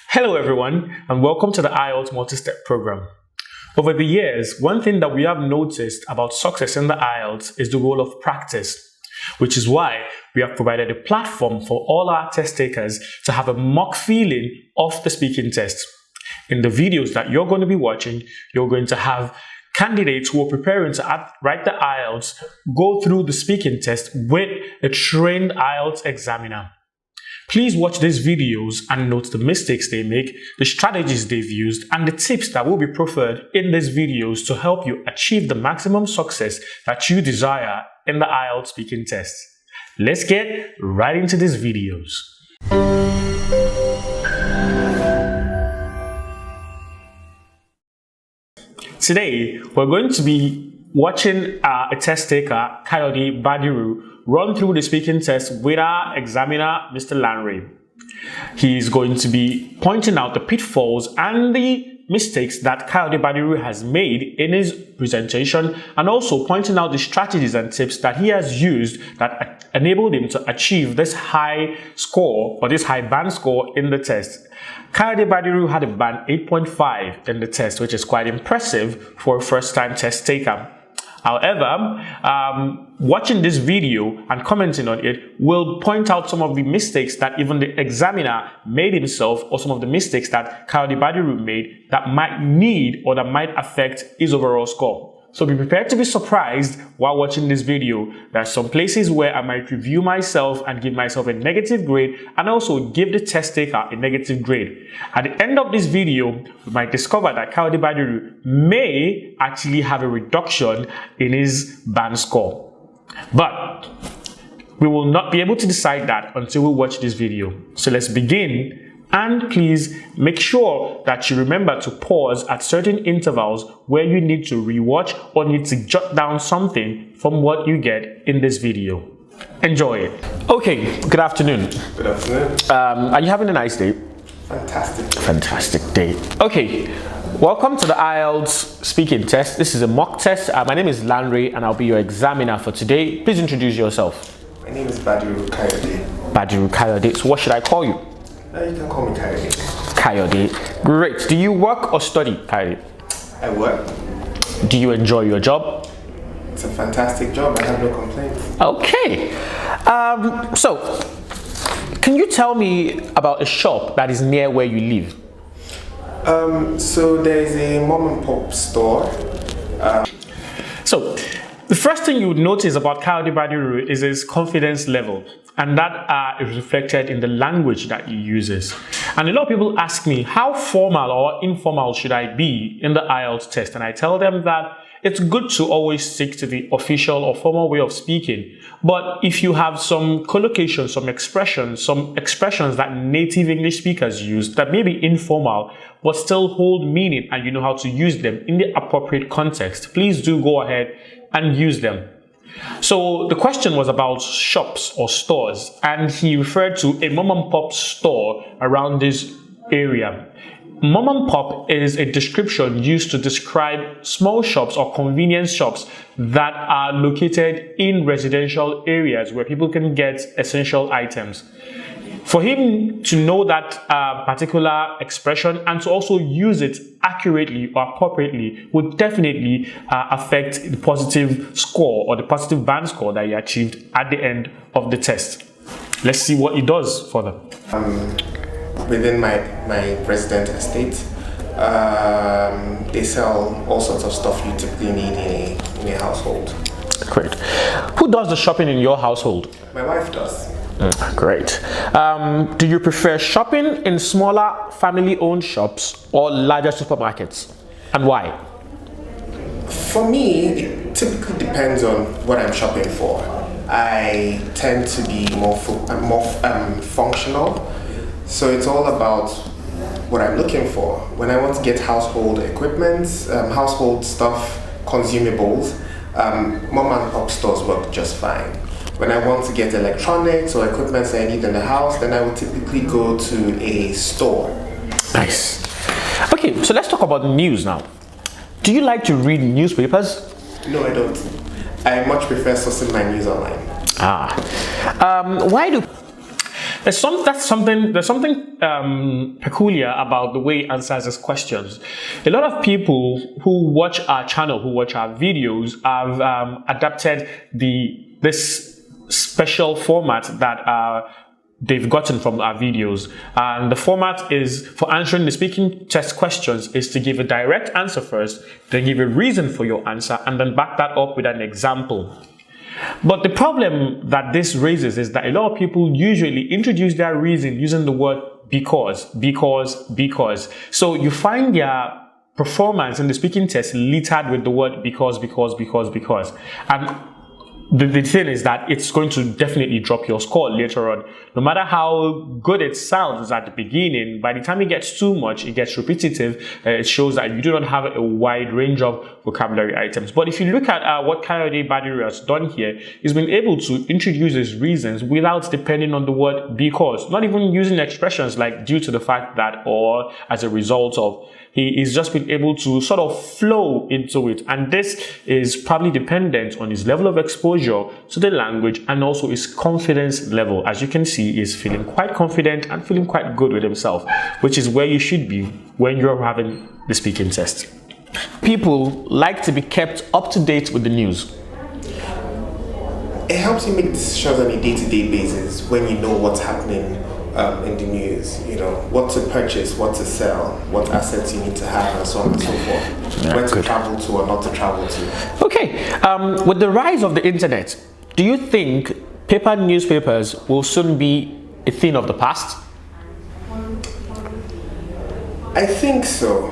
Hello everyone, and welcome to the IELTS multi-step program. Over the years, one thing that we have noticed about success in the IELTS is the role of practice, which is why we have provided a platform for all our test takers to have a mock feeling of the speaking test. In the videos that you're going to be watching, you're going to have candidates who are preparing to write the IELTS go through the speaking test with a trained IELTS examiner. Please watch these videos and note the mistakes they make, the strategies they've used, and the tips that will be proffered in these videos to help you achieve the maximum success that you desire in the IELTS speaking test. Let's get right into these videos. Today, we're going to be watching a test taker, Kayode Badiru, run through the speaking test with our examiner, Mr. Lanre. He's going to be pointing out the pitfalls and the mistakes that Kayode Badiru has made in his presentation, and also pointing out the strategies and tips that he has used that enabled him to achieve this high score or this high band score in the test. Kayode Badiru had a band 8.5 in the test, which is quite impressive for a first-time test taker. However, watching this video and commenting on it will point out some of the mistakes that even the examiner made himself, or some of the mistakes that Kayode Badiru made that might need or that might affect his overall score. So be prepared to be surprised while watching this video. There are some places where I might review myself and give myself a negative grade, and also give the test taker a negative grade. At the end of this video, we might discover that Kayode Badiru may actually have a reduction in his band score. But we will not be able to decide that until we watch this video. So let's begin. And please make sure that you remember to pause at certain intervals where you need to rewatch or need to jot down something from what you get in this video. Enjoy it. Okay, good afternoon. Good afternoon. Are you having a nice day? Fantastic. Fantastic day. Okay, welcome to the IELTS speaking test. This is a mock test. My name is Lanre and I'll be your examiner for today. Please introduce yourself. My name is Badiru Kayode. Badiru Kayode. So what should I call you? You can call me Kayode. Kayode. Great. Do you work or study, Kayode? I work. Do you enjoy your job? It's a fantastic job. I have no complaints. Okay. So, can you tell me about a shop that is near where you live? So there's a mom and pop store. So, the first thing you would notice about Kayode Badiru is his confidence level, and that is reflected in the language that he uses. And a lot of people ask me, how formal or informal should I be in the IELTS test? And I tell them that it's good to always stick to the official or formal way of speaking. But if you have some collocations, some expressions that native English speakers use that may be informal but still hold meaning, and you know how to use them in the appropriate context, please do go ahead and use them. So the question was about shops or stores, and he referred to a mom and pop store around this area. Mom and pop is a description used to describe small shops or convenience shops that are located in residential areas where people can get essential items. For him to know that particular expression and to also use it accurately or appropriately would definitely affect the positive score or the positive band score that he achieved at the end of the test. Let's see what he does for them. Within my resident estate, they sell all sorts of stuff you typically need in a household. Great. Who does the shopping in your household? My wife does. Great. Do you prefer shopping in smaller family-owned shops or larger supermarkets, and why? For me, it typically depends on what I'm shopping for. I tend to be more functional, so it's all about what I'm looking for. When I want to get household equipment, household stuff, consumables, mom and pop stores work just fine. When I want to get electronics or equipment that I need in the house, then I would typically go to a store. Nice. Okay, so let's talk about news now. Do you like to read newspapers? No, I don't. I much prefer sourcing my news online. Why do There's something peculiar about the way he answers his questions. A lot of people who watch our channel, who watch our videos, have adapted this special format that they've gotten from our videos. And the format is for answering the speaking test questions is to give a direct answer first, then give a reason for your answer, and then back that up with an example. But the problem that this raises is that a lot of people usually introduce their reason using the word because. So you find their performance in the speaking test littered with the word because. And the thing is that it's going to definitely drop your score later on. No matter how good it sounds at the beginning, by the time it gets too much, it gets repetitive. It shows that you do not have a wide range of vocabulary items. But if you look at what Kayode Badiru has done here, he's been able to introduce his reasons without depending on the word because, not even using expressions like due to the fact that or as a result of. He is just been able to sort of flow into it, and this is probably dependent on his level of exposure to the language and also his confidence level. As you can see, he's feeling quite confident and feeling quite good with himself, which is where you should be when you're having the speaking test. People like to be kept up to date with the news. It helps you make decisions on a day-to-day basis when you know what's happening in the news, you know, what to purchase, what to sell, what assets you need to have, and so on and so forth. Where to travel to or not to travel to. Okay, with the rise of the internet, do you think paper newspapers will soon be a thing of the past? I think so.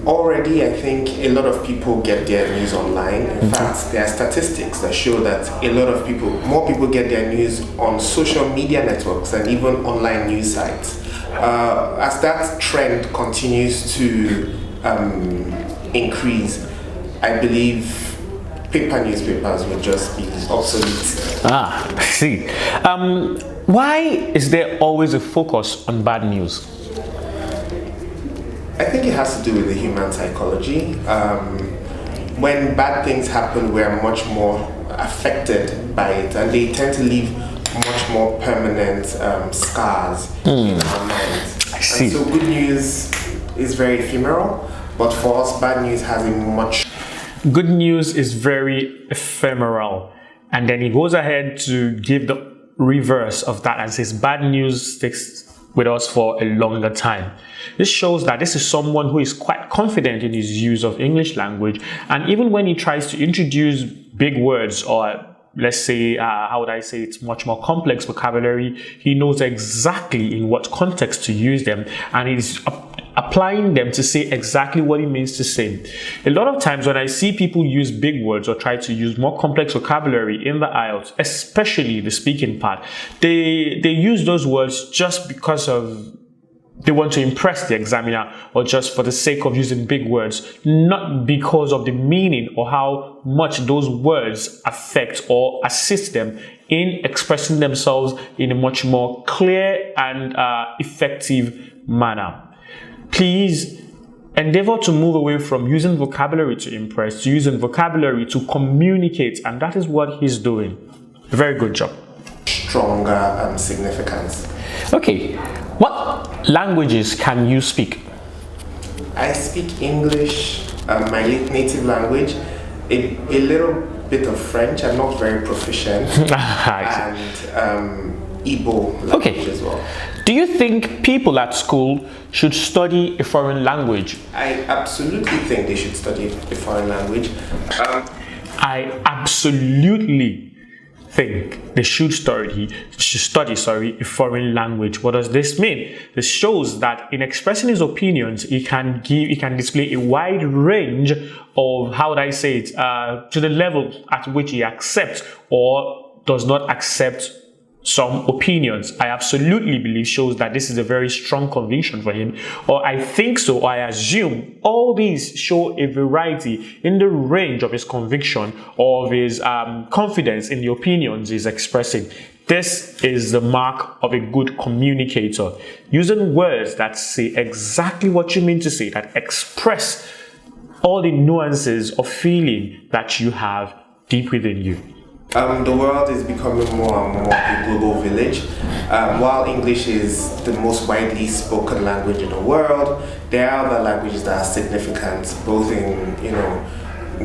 Already, I think a lot of people get their news online. In fact, there are statistics that show that a lot of people, more people get their news on social media networks and even online news sites. As that trend continues to increase, I believe paper newspapers will just be obsolete. I see. Why is there always a focus on bad news? I think it has to do with the human psychology. When bad things happen, we are much more affected by it, and they tend to leave much more permanent scars in our minds. I see. And so good news is very ephemeral, but for us, bad news has a much... Good news is very ephemeral. And then he goes ahead to give the reverse of that and says bad news sticks with us for a longer time. This shows that this is someone who is quite confident in his use of English language, and even when he tries to introduce big words or let's say, how would I say, it's much more complex vocabulary, he knows exactly in what context to use them, and he's applying them to say exactly what he means to say. A lot of times when I see people use big words or try to use more complex vocabulary in the IELTS, especially the speaking part, they use those words just because of they want to impress the examiner or just for the sake of using big words, not because of the meaning or how much those words affect or assist them in expressing themselves in a much more clear and effective manner. Please endeavor to move away from using vocabulary to impress to using vocabulary to communicate, and that is what he's doing. Very good job. Stronger significance. Okay, what languages can you speak? I speak English, my native language, a little bit of French. I'm not very proficient, and Igbo language as well. Do you think people at school should study a foreign language? I absolutely think they should study a foreign language. I absolutely think they should study a foreign language. What does this mean? This shows that in expressing his opinions, he can display a wide range of, how would I say it, to the level at which he accepts or does not accept some opinions. I absolutely believe shows that this is a very strong conviction for him, or I think so, or I assume all these show a variety in the range of his conviction or of his confidence in the opinions he's expressing. This is the mark of a good communicator, using words that say exactly what you mean to say, that express all the nuances of feeling that you have deep within you. The world is becoming more and more a global village. While English is the most widely spoken language in the world, there are other languages that are significant, both in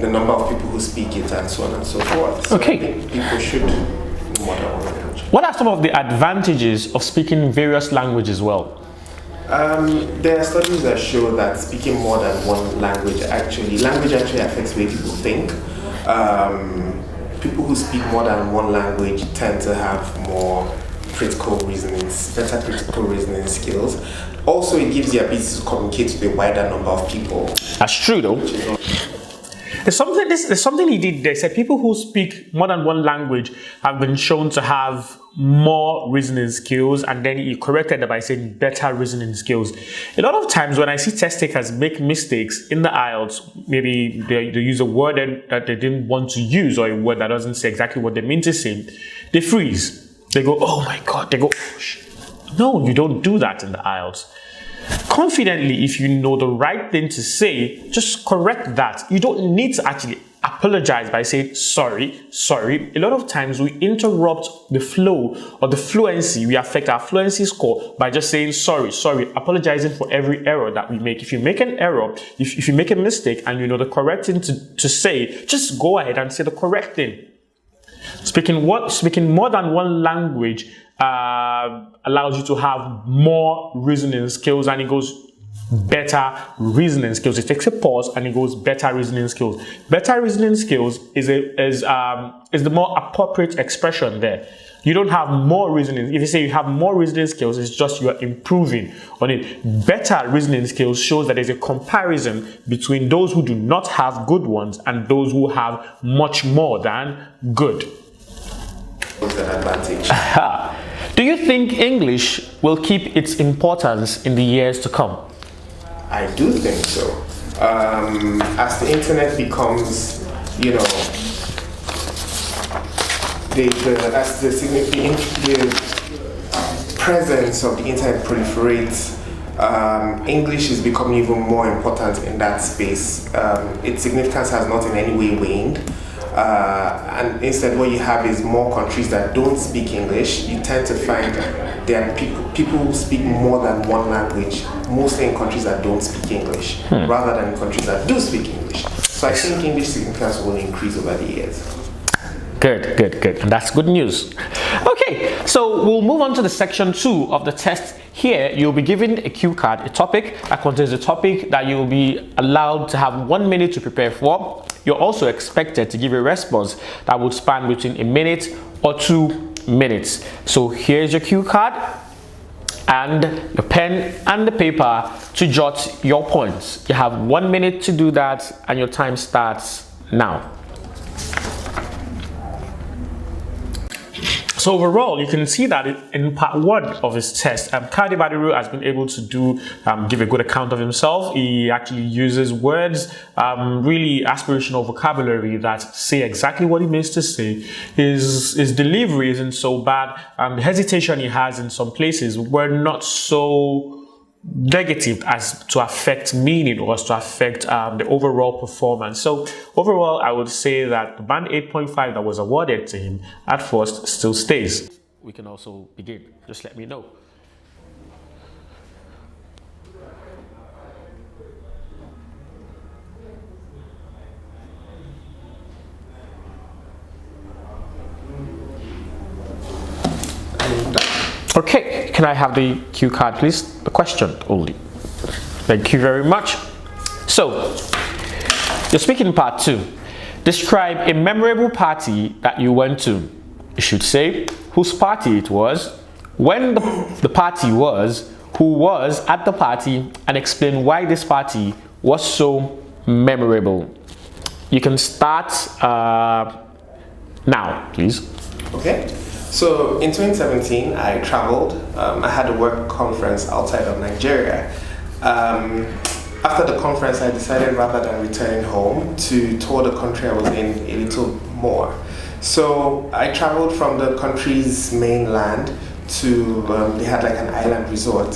the number of people who speak it and so on and so forth. So Okay. I think people should know more than one language. What are some of the advantages of speaking various languages well? There are studies that show that speaking more than one language actually affects the way people think. People who speak more than one language tend to have more better critical reasoning skills. Also, it gives the ability to communicate with a wider number of people. That's true, though. There's something he did. They said people who speak more than one language have been shown to have more reasoning skills, and then he corrected it by saying better reasoning skills. A lot of times when I see test takers make mistakes in the IELTS, maybe they use a word that they didn't want to use, or a word that doesn't say exactly what they mean to say, they freeze. They go, oh my God, they go, no, you don't do that in the IELTS. Confidently, if you know the right thing to say, just correct that. You don't need to actually apologize by saying sorry. A lot of times we interrupt the flow or the fluency. We affect our fluency score by just saying sorry, apologizing for every error that we make. If you make an error, if you make a mistake and you know the correct thing to say, just go ahead and say the correct thing. Speaking more than one language allows you to have more reasoning skills, and it goes better reasoning skills. It takes a pause and it goes better reasoning skills. Better reasoning skills is the more appropriate expression there. You don't have more reasoning. If you say you have more reasoning skills, it's just you are improving on it. Better reasoning skills shows that there's a comparison between those who do not have good ones and those who have much more than good. What's the advantage? Do you think English will keep its importance in the years to come? I do think so. As the internet becomes, as the presence of the internet proliferates, English is becoming even more important in that space. Its significance has not in any way waned. And instead what you have is more countries that don't speak English. You tend to find there are people who speak more than one language, mostly in countries that don't speak English, rather than in countries that do speak English. So I think English significance will increase over the years. Good. And that's good news. Okay, so we'll move on to the section 2 of the test. Here, you'll be given a cue card, a topic that contains a topic that you'll be allowed to have 1 minute to prepare for. You're also expected to give a response that would span between a minute or 2 minutes. So here's your cue card and your pen and the paper to jot your points. You have 1 minute to do that, and your time starts now. So overall, you can see that in part 1 of his test, Kadi Badiru has been able to give a good account of himself. He actually uses words, really aspirational vocabulary that say exactly what he means to say. His delivery isn't so bad. The hesitation he has in some places were not so negative as to affect meaning or as to affect the overall performance. So overall, I would say that the band 8.5 that was awarded to him at first still stays. We can also begin. Just let me know. Okay, can I have the cue card, please? A question only. Thank you very much. So, you're speaking part 2. Describe a memorable party that you went to. You should say whose party it was, when the party was, who was at the party, and explain why this party was so memorable. You can start now, please. Okay. So in 2017, I traveled. I had a work conference outside of Nigeria. After the conference, I decided rather than returning home to tour the country I was in a little more. So I traveled from the country's mainland to, they had like an island resort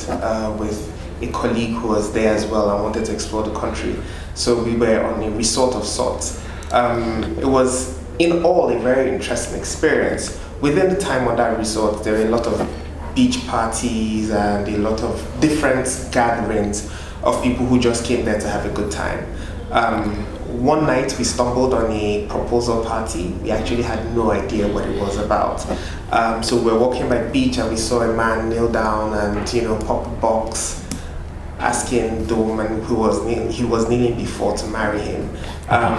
with a colleague who was there as well and wanted to explore the country. So we were on a resort of sorts. It was in all, a very interesting experience. Within the time on that resort, there were a lot of beach parties and a lot of different gatherings of people who just came there to have a good time. One night we stumbled on a proposal party. We actually had no idea what it was about. So we were walking by the beach and we saw a man kneel down and pop a box, asking the woman he was kneeling before to marry him.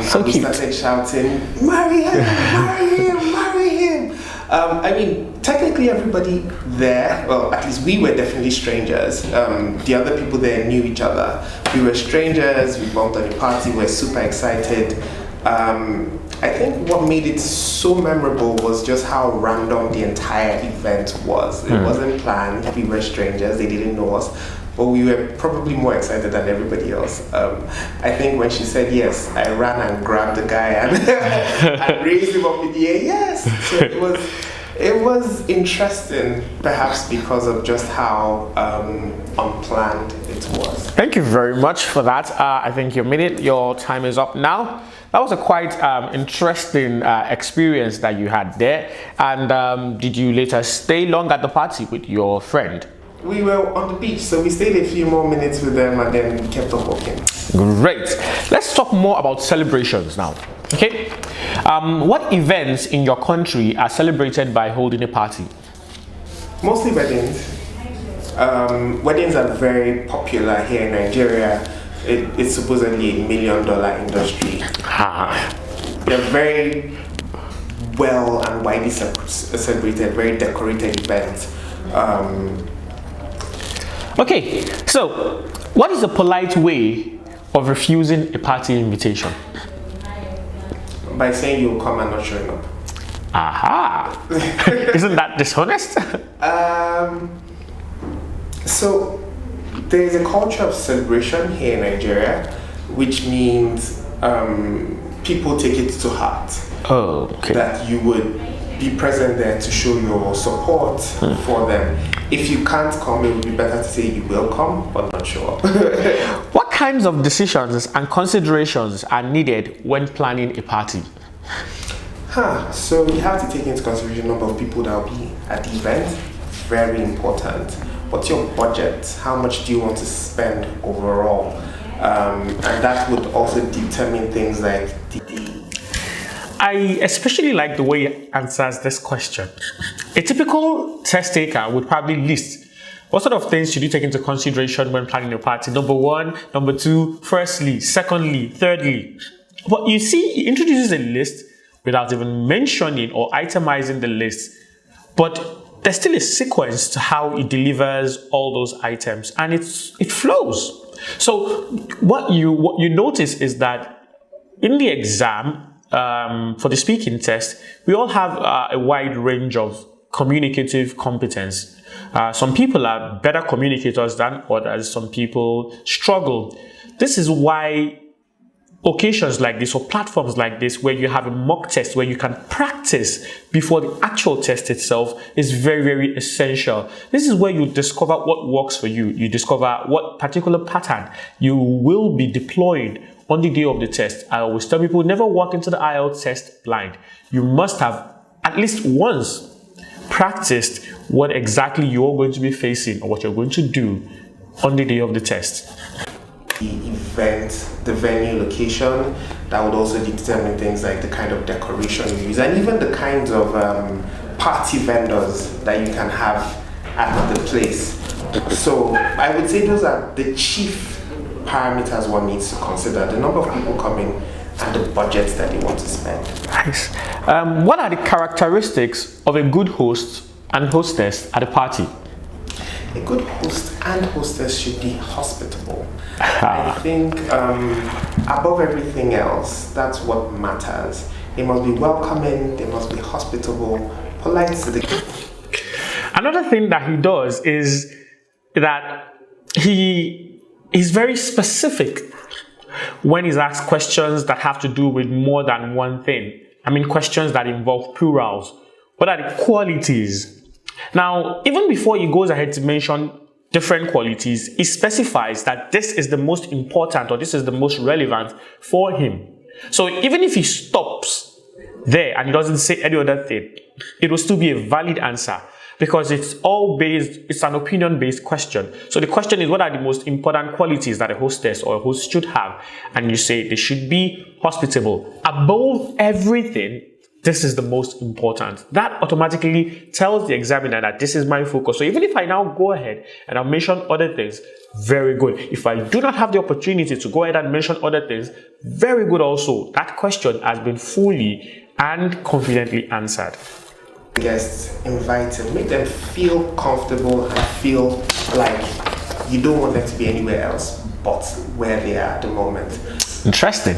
So we started shouting, "Marry him! Marry him! Marry him!" I mean, technically everybody there, well, at least we were definitely strangers. The other people there knew each other. We were strangers, we bumped on a party, we were super excited. I think what made it so memorable was just how random the entire event was. It wasn't planned, we were strangers, they didn't know us. But we were probably more excited than everybody else. I think when she said yes, I ran and grabbed the guy and, and raised him up in the air. Yes! So it was interesting, perhaps because of just how unplanned it was. Thank you very much for that. I think your time is up now. That was a quite interesting experience that you had there. And did you later stay long at the party with your friend? We were on the beach, so we stayed a few more minutes with them and then we kept on walking. Great. Let's talk more about celebrations now. Okay. What events in your country are celebrated by holding a party? Mostly weddings. Weddings are very popular here in Nigeria. It's supposedly $1 million industry. They're very well and widely celebrated, very decorated events. Okay, so what is a polite way of refusing a party invitation? By saying you'll come and not showing up. Aha! Isn't that dishonest? So there is a culture of celebration here in Nigeria, which means people take it to heart. Oh, okay. That you would be present there to show your support for them. If you can't come, it would be better to say you will come, but not show up. What kinds of decisions and considerations are needed when planning a party? So you have to take into consideration the number of people that will be at the event. Very important. What's your budget? How much do you want to spend overall? And that would also determine things like I especially like the way he answers this question. A typical test taker would probably list what sort of things should you take into consideration when planning a party. Number one, number two, firstly, secondly, thirdly. But you see, he introduces a list without even mentioning or itemizing the list. But there's still a sequence to how he delivers all those items, and it flows. So what you notice is that in the exam, for the speaking test, we all have a wide range of communicative competence. Some people are better communicators than others. Some people struggle. This is why occasions like this or platforms like this, where you have a mock test where you can practice before the actual test itself, is very, very essential. This is where you discover what works for you. You discover what particular pattern you will be deploying on the day of the test. I always tell people, never walk into the IELTS test blind. You must have at least once practiced what exactly you're going to be facing or what you're going to do on the day of the test. The event, the venue, location, that would also determine things like the kind of decoration you use and even the kinds of party vendors that you can have at the place. So I would say those are the chief parameters one needs to consider: the number of people coming and the budgets that they want to spend. Nice. What are the characteristics of a good host and hostess at a party? A good host and hostess should be hospitable. I think above everything else, that's what matters. They must be welcoming, they must be hospitable, polite to the... Another thing that he does is that he is very specific when he's asked questions that have to do with more than one thing. I mean, questions that involve plurals. What are the qualities? Now, even before he goes ahead to mention different qualities, he specifies that this is the most important or this is the most relevant for him. So even if he stops there and it doesn't say any other thing, it will still be a valid answer, because it's an opinion-based question. So the question is, what are the most important qualities that a hostess or a host should have? And you say they should be hospitable. Above everything, this is the most important. That automatically tells the examiner that this is my focus. So even if I now go ahead and I mention other things, very good. If I do not have the opportunity to go ahead and mention other things, very good also. That question has been fully and confidently answered. Guests, invite them, make them feel comfortable and feel like you don't want them to be anywhere else but where they are at the moment. Interesting.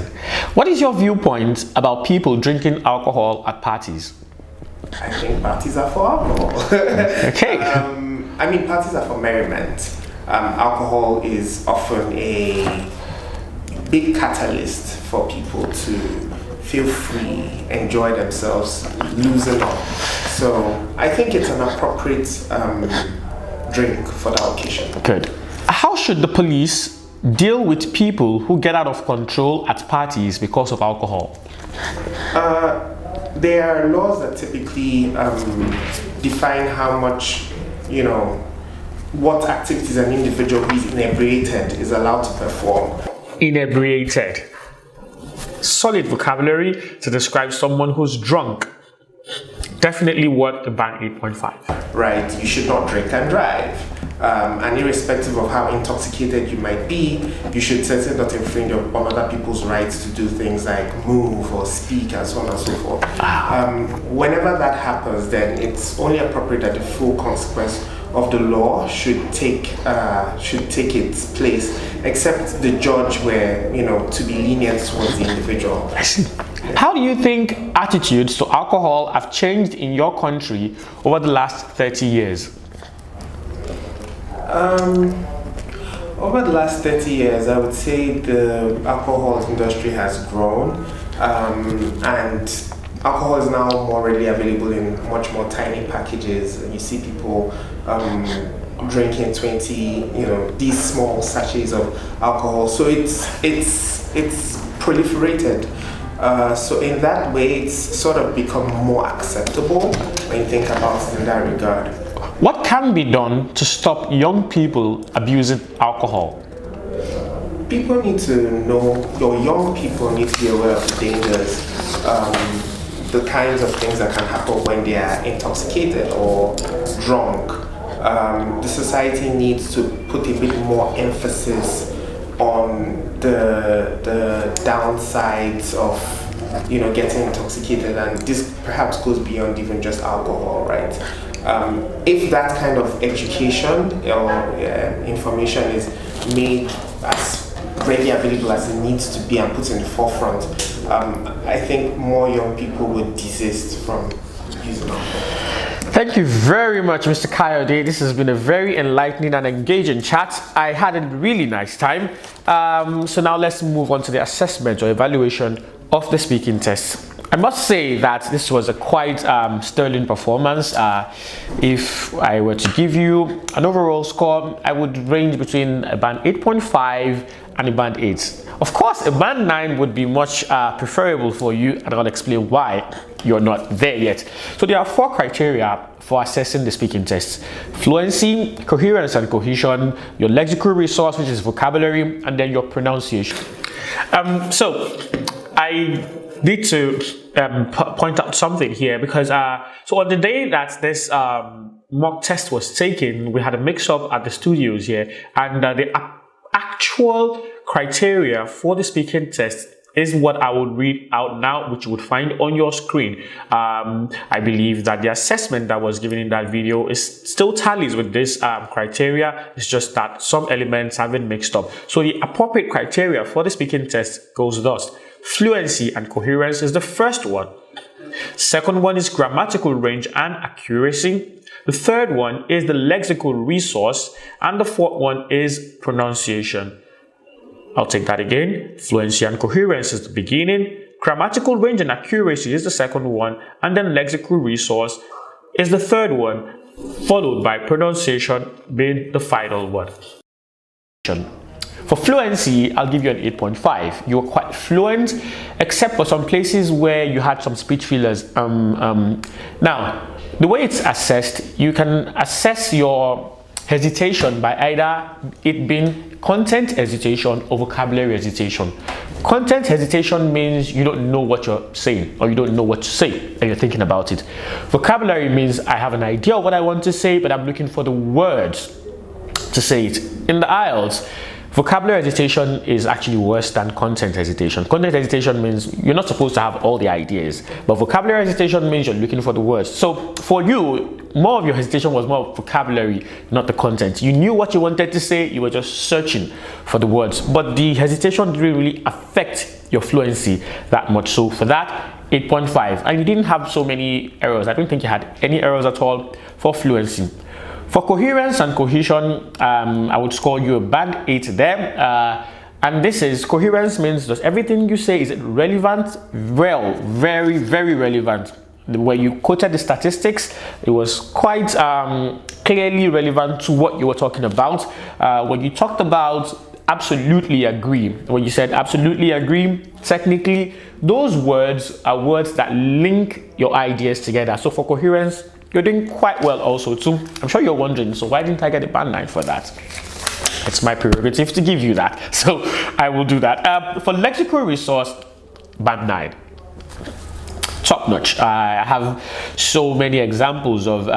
What is your viewpoint about people drinking alcohol at parties? I think parties are for alcohol. Okay. I mean, parties are for merriment. Alcohol is often a big catalyst for people to feel free, enjoy themselves, loosen up. So I think it's an appropriate drink for the occasion. Good. How should the police deal with people who get out of control at parties because of alcohol? There are laws that typically define how much, what activities an individual who is inebriated is allowed to perform. Inebriated. Solid vocabulary to describe someone who's drunk. Definitely worth a band 8.5. Right, you should not drink and drive. And irrespective of how intoxicated you might be, you should certainly not infringe on other people's rights to do things like move or speak and so on and so forth. Whenever that happens, then it's only appropriate that the full consequence of the law should take its place, except the judge were, to be lenient towards the individual. I see. How do you think attitudes to alcohol have changed in your country over the last 30 years? Over the last 30 years, I would say the alcohol industry has grown, and alcohol is now more readily available in much more tiny packages, and you see people drinking 20, these small sachets of alcohol. So it's proliferated. So in that way, it's sort of become more acceptable when you think about it in that regard. What can be done to stop young people abusing alcohol? People need to know, or young people need to be aware of the dangers, the kinds of things that can happen when they are intoxicated or drunk. The society needs to put a bit more emphasis on the downsides of getting intoxicated, and this perhaps goes beyond even just alcohol, right? If that kind of education or information is made as readily available as it needs to be and put in the forefront, I think more young people would desist from using alcohol. Thank you very much, Mr. Kayode. This has been a very enlightening and engaging chat. I had a really nice time. So now let's move on to the assessment or evaluation of the speaking test. I must say that this was a quite sterling performance. If I were to give you an overall score, I would range between a band 8.5 and a band 8. Of course, a band 9 would be much preferable for you, and I'll explain why you're not there yet. So there are 4 criteria for assessing the speaking test: fluency, coherence and cohesion, your lexical resource, which is vocabulary, and then your pronunciation. So I need to point out something here, because so on the day that this mock test was taken, we had a mix-up at the studios here, and the actual criteria for the speaking test is what I would read out now, which you would find on your screen. I believe that the assessment that was given in that video is still tallies with this criteria. It's just that some elements have been mixed up. So the appropriate criteria for the speaking test goes thus: fluency and coherence is the first one. Second one is grammatical range and accuracy. The third one is the lexical resource, and the fourth one is pronunciation. I'll take that again. Fluency and coherence is the beginning, grammatical range and accuracy is the second one, and then lexical resource is the third one, followed by pronunciation being the final one. For fluency, I'll give you an 8.5. You were quite fluent, except for some places where you had some speech fillers. Now, the way it's assessed, you can assess your hesitation by either it being content hesitation or vocabulary hesitation. Content hesitation means you don't know what you're saying, or you don't know what to say and you're thinking about it. Vocabulary means I have an idea of what I want to say, but I'm looking for the words to say it. In the IELTS, vocabulary hesitation is actually worse than content hesitation. Content hesitation means you're not supposed to have all the ideas, but vocabulary hesitation means you're looking for the words. So for you, more of your hesitation was more vocabulary, not the content. You knew what you wanted to say, you were just searching for the words, but the hesitation didn't really affect your fluency that much. So for that, 8.5. And you didn't have so many errors. I don't think you had any errors at all for fluency. For coherence and cohesion, I would score you a band 8 there. And this is, coherence means does everything you say, is it relevant? Well, very, very relevant. Where you quoted the statistics, it was quite clearly relevant to what you were talking about. When you talked about absolutely agree, when you said absolutely agree, technically, those words are words that link your ideas together. So for coherence, you're doing quite well also too. I'm sure you're wondering, so why didn't I get a band 9 for that? It's my prerogative to give you that, so I will do that. For lexical resource, band 9. Top notch. I have so many examples of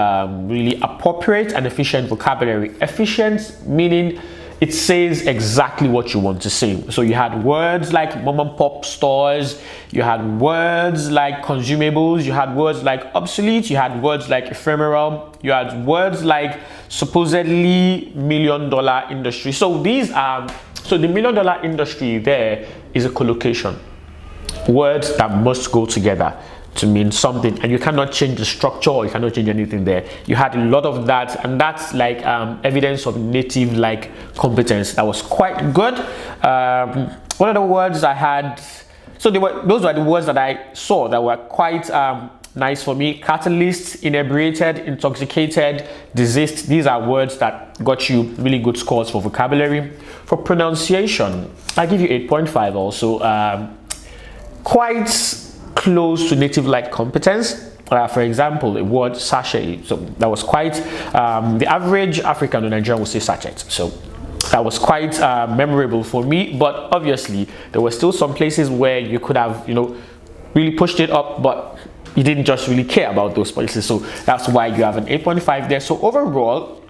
really appropriate and efficient vocabulary. Efficient meaning it says exactly what you want to say. So you had words like mom and pop stores, you had words like consumables, you had words like obsolete, you had words like ephemeral, you had words like supposedly $1 million industry. So these are, so the $1 million industry there is a collocation. Words that must go together to mean something, and you cannot change the structure, or you cannot change anything there. You had a lot of that, and that's like evidence of native like competence. That was quite good. One of the words I had, so those were the words that I saw that were quite nice for me. Catalyst, inebriated, intoxicated, diseased. These are words that got you really good scores for vocabulary. For pronunciation, I give you 8.5 also. Quite close to native-like competence. For example, the word sachet, so that was quite, the average African or Nigerian would say sachet, so that was quite memorable for me. But obviously, there were still some places where you could have, you know, really pushed it up, but you didn't just really care about those places, so that's why you have an 8.5 there. So overall,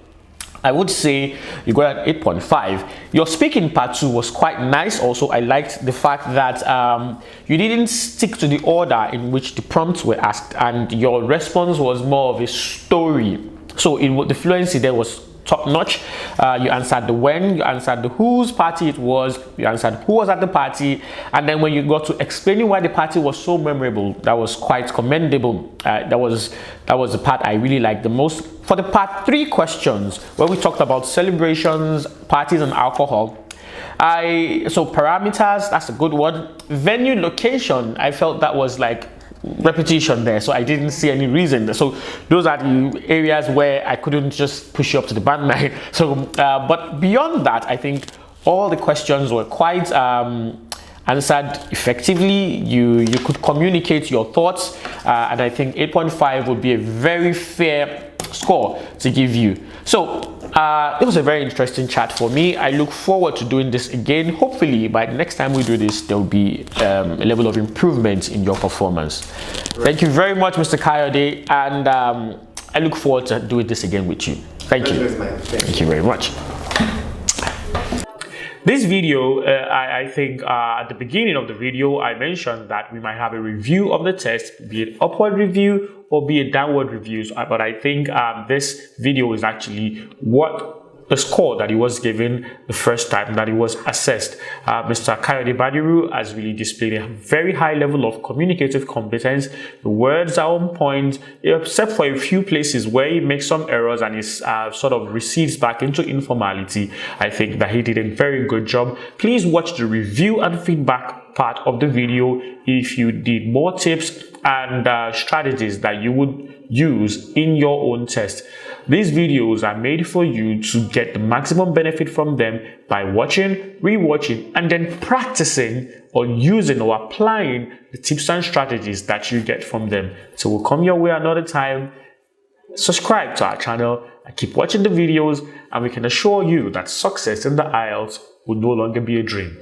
I would say you got an 8.5. Your speaking part 2 was quite nice also. I liked the fact that you didn't stick to the order in which the prompts were asked, and your response was more of a story. So the fluency there was top notch. You answered the when, you answered the whose party it was, you answered who was at the party, and then when you got to explaining why the party was so memorable, that was quite commendable. That was the part I really liked the most. For the part 3 questions, where we talked about celebrations, parties, and alcohol, so parameters, that's a good one. Venue, location, I felt that was like repetition there, so I didn't see any reason. So those are the areas where I couldn't just push you up to the band 9. So but beyond that, I think all the questions were quite answered effectively. You could communicate your thoughts, and I think 8.5 would be a very fair score to give you. So it was a very interesting chat for me. I look forward to doing this again. Hopefully by the next time we do this, there will be a level of improvement in your performance. Right. Thank you very much, Mr. Kayode, and I look forward to doing this again with you. Thank you. Thank you very much. This video, I think at the beginning of the video, I mentioned that we might have a review of the test, be it upward review or be it downward reviews. But I think this video is actually what the score that he was given the first time that he was assessed. Mr. Kayode Badiru has really displayed a very high level of communicative competence. The words are on point, except for a few places where he makes some errors and is sort of recedes back into informality. I think that he did a very good job. Please watch the review and feedback part of the video if you need more tips and strategies that you would use in your own test. These videos are made for you to get the maximum benefit from them by watching, rewatching, and then practicing or using or applying the tips and strategies that you get from them. So we'll come your way another time. Subscribe to our channel and keep watching the videos, and we can assure you that success in the IELTS will no longer be a dream.